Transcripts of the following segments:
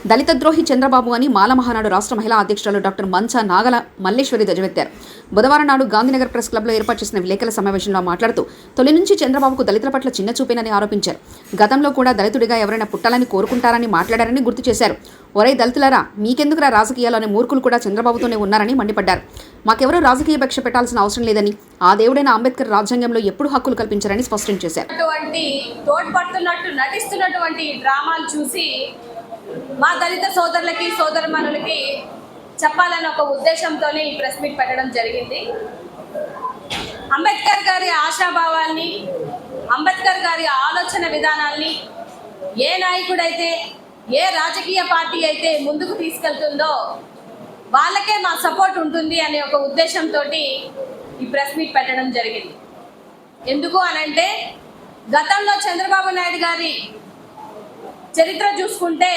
దళిత ద్రోహి చంద్రబాబు అని మాల మహానాడు రాష్ట్ర మహిళా అధ్యక్షురాలు డాక్టర్ మంచా నాగల మల్లేశ్వరి ధ్వజమెత్తారు. బుధవారం నాడు గాంధీనగర్ ప్రెస్ క్లబ్లో ఏర్పాటు చేసిన విలేకరుల సమావేశంలో మాట్లాడుతూ తొలి నుంచి చంద్రబాబుకు దళితుల పట్ల చిన్న చూపేనని ఆరోపించారు. గతంలో కూడా దళితుడిగా ఎవరైనా పుట్టాలని కోరుకుంటారని మాట్లాడారని గుర్తు చేశారు. ఒరే దళితులారా, మీకెందుకురా రాజకీయాలు అనే మూర్ఖులు కూడా చంద్రబాబుతోనే ఉన్నారని మండిపడ్డారు. మాకెవరూ రాజకీయ భిక్ష పెట్టాల్సిన అవసరం లేదని, ఆ దేవుడైన అంబేద్కర్ రాజ్యాంగంలో ఎప్పుడు హక్కులు కల్పించారని స్పష్టం చేశారు. డ్రామాలు చూసి మా దళిత సోదరులకి సోదరమణులకి చెప్పాలన్న ఒక ఉద్దేశంతోనే ఈ ప్రెస్ మీట్ పెట్టడం జరిగింది. అంబేద్కర్ గారి ఆశాభావాల్ని, అంబేద్కర్ గారి ఆలోచన విధానాల్ని ఏ నాయకుడైతే, ఏ రాజకీయ పార్టీ అయితే ముందుకు తీసుకెళ్తుందో వాళ్ళకే మా సపోర్ట్ ఉంటుంది అనే ఒక ఉద్దేశంతో ఈ ప్రెస్ మీట్ పెట్టడం జరిగింది. ఎందుకు అనంటే, గతంలో చంద్రబాబు నాయుడు గారి చరిత్ర చూసుకుంటే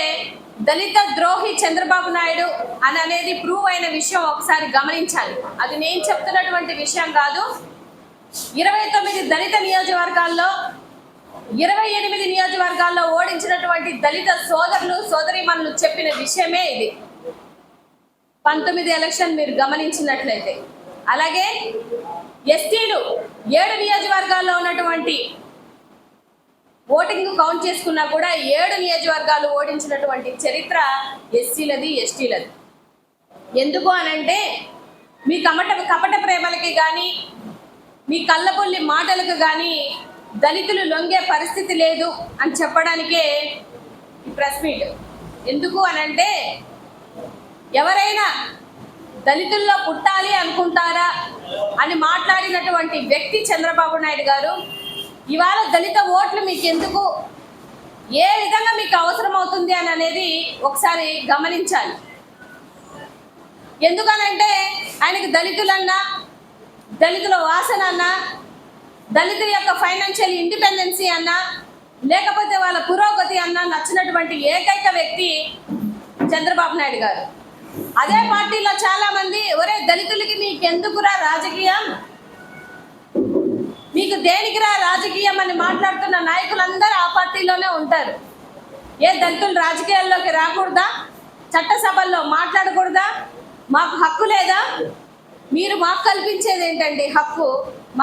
దళిత ద్రోహి చంద్రబాబు నాయుడు అని అనేది ప్రూవ్ అయిన విషయం ఒకసారి గమనించాలి. అది నేను చెప్తున్నటువంటి విషయం కాదు. 29 దళిత నియోజకవర్గాల్లో 28 నియోజకవర్గాల్లో ఓడించినటువంటి దళిత సోదరులు సోదరీమణులు చెప్పిన విషయమే ఇది. 19 ఎలక్షన్ మీరు గమనించినట్లయితే, అలాగే ఎస్టీలు 7 నియోజకవర్గాల్లో ఉన్నటువంటి ఓటింగ్ కౌంట్ చేసుకున్నా కూడా 7 నియోజకవర్గాలు ఓడించినటువంటి చరిత్ర ఎస్సీలది, ఎస్టీలది. ఎందుకు అనంటే, మీ కపట ప్రేమలకి కానీ, మీ కళ్ళబొల్లి మాటలకు కానీ దళితులు లొంగే పరిస్థితి లేదు అని చెప్పడానికే ఈ ప్రెస్ మీట్. ఎందుకు అనంటే, ఎవరైనా దళితుల్లో పుట్టాలి అనుకుంటారా అని మాట్లాడినటువంటి వ్యక్తి చంద్రబాబు నాయుడు గారు ఇవాళ దళిత ఓట్లు మీకు ఎందుకు, ఏ విధంగా మీకు అవసరం అవుతుంది అని అనేది ఒకసారి గమనించాలి. ఎందుకనంటే, ఆయనకి దళితులన్నా, దళితుల వాసన అన్నా, దళితుల యొక్క ఫైనాన్షియల్ ఇండిపెండెన్సీ అన్నా, లేకపోతే వాళ్ళ పురోగతి అన్నా నచ్చినటువంటి ఏకైక వ్యక్తి చంద్రబాబు నాయుడు గారు. అదే పార్టీలో చాలామంది ఒరే దళితులకి మీకెందుకురా రాజకీయం, మీకు దేనికిరా రాజకీయం అని మాట్లాడుతున్న నాయకులందరూ ఆ పార్టీలోనే ఉంటారు. ఏ దళితులు రాజకీయాల్లోకి రాకూడదా? చట్టసభల్లో మాట్లాడకూడదా? మాకు హక్కు లేదా? మీరు మాకు కల్పించేది ఏంటండి హక్కు?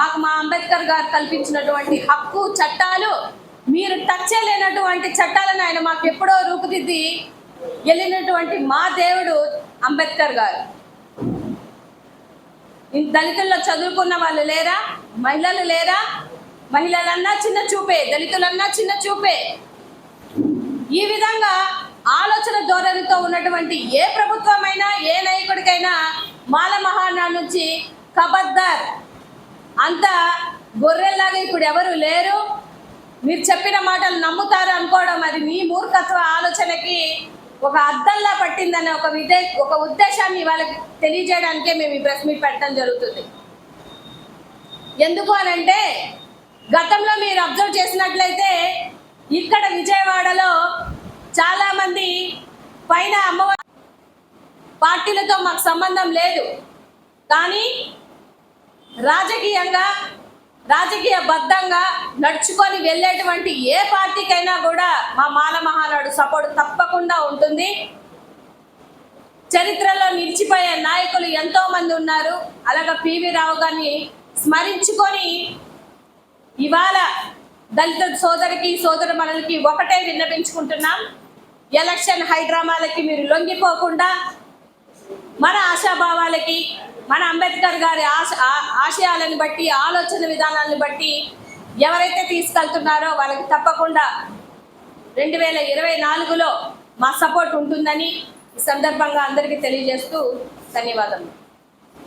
మాకు మా అంబేద్కర్ గారు కల్పించినటువంటి హక్కు, చట్టాలు, మీరు టచ్ చేయలేనటువంటి చట్టాలను ఆయన మాకు ఎప్పుడో రూపుదిద్ది వెళ్ళినటువంటి మా దేవుడు అంబేద్కర్ గారు. దళితుల్లో చదువుకున్న వాళ్ళు లేరా? మహిళలు లేరా? మహిళలన్నా చిన్న చూపే, దళితులన్నా చిన్న చూపే. ఈ విధంగా ఆలోచన ధోరణితో ఉన్నటువంటి ఏ ప్రభుత్వమైనా, ఏ నాయకుడికైనా మాల మహానాడు నుంచి ఖబర్దార్, అంత గొర్రెల్లాగా ఇప్పుడు ఎవరు లేరు, మీరు చెప్పిన మాటలు నమ్ముతారు అనుకోవడం అది మీ మూర్ఖత్వ ఆలోచనకి ఒక అద్దంలా పట్టిందనే ఒక ఉద్దేశాన్ని వాళ్ళకి తెలియజేయడానికే మేము ఈ ప్రెస్ మీట్ పెట్టడం జరుగుతుంది. ఎందుకు అనంటే, గతంలో మీరు అబ్జర్వ్ చేసినట్లయితే ఇక్కడ విజయవాడలో చాలామంది పైన అమ్మవారి పార్టీలతో మాకు సంబంధం లేదు, కానీ రాజకీయ బద్ధంగా నడుచుకొని వెళ్ళేటువంటి ఏ పార్టీకైనా కూడా మా మాల మహానాడు సపోర్ట్ తప్పకుండా ఉంటుంది. చరిత్రలో నిలిచిపోయే నాయకులు ఎంతో మంది ఉన్నారు. అలాగే పివి రావు గారిని స్మరించుకొని ఇవాళ దళిత సోదరికి సోదరమణులకి ఒకటే విన్నపించుకుంటున్నాం. ఎలక్షన్ హైడ్రామాలకి మీరు లొంగిపోకుండా మన ఆశాభావాలకి, మన అంబేద్కర్ గారి ఆశయాలను బట్టి, ఆలోచన విధానాలను బట్టి ఎవరైతే తీసుకెళ్తున్నారో వాళ్ళకి తప్పకుండా 2024లో మా సపోర్ట్ ఉంటుందని ఈ సందర్భంగా అందరికీ తెలియజేస్తూ ధన్యవాదాలు.